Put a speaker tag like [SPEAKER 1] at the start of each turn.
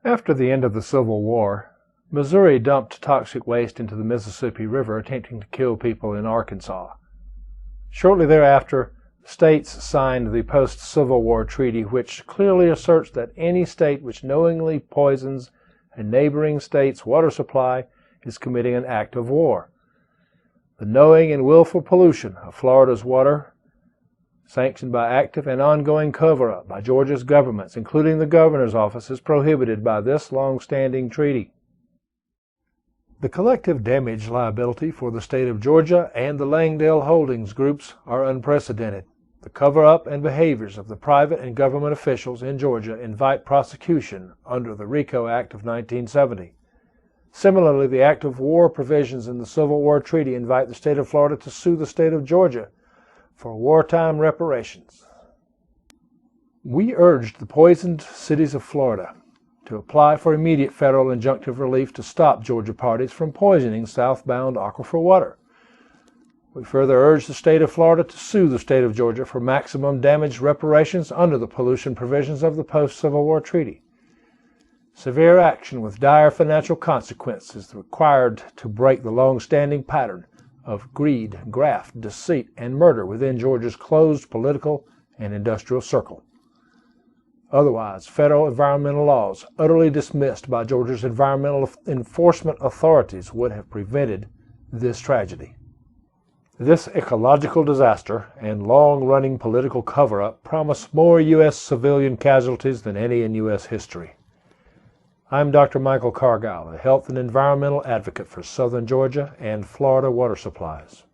[SPEAKER 1] After the end of the Civil War, Missouri dumped toxic waste into the Mississippi River, attempting to kill people in Arkansas. Shortly thereafter, states signed the post-Civil War treaty, which clearly asserts that any state which knowingly poisons a neighboring state's water supply is committing an act of war. The knowing and willful pollution of Florida's water, sanctioned by active and ongoing cover-up by Georgia's governments, including the governor's office, is prohibited by this long-standing treaty. The collective damage liability for the state of Georgia and the Langdale Holdings groups are unprecedented. The cover-up and behaviors of the private and government officials in Georgia invite prosecution under the RICO Act of 1970. Similarly, the act of war provisions in the Civil War Treaty invite the state of Florida to sue the state of Georgia for wartime reparations. We urged the poisoned cities of Florida to apply for immediate federal injunctive relief to stop Georgia parties from poisoning southbound aquifer water. We further urged the state of Florida to sue the state of Georgia for maximum damage reparations under the pollution provisions of the post-Civil War Treaty. Severe action with dire financial consequences is required to break the long-standing pattern of greed, graft, deceit, and murder within Georgia's closed political and industrial circle. Otherwise, federal environmental laws, utterly dismissed by Georgia's environmental enforcement authorities, would have prevented this tragedy. This ecological disaster and long-running political cover-up promise more U.S. civilian casualties than any in U.S. history. I'm Dr. Michael Cargile, a health and environmental advocate for Southern Georgia and Florida water supplies.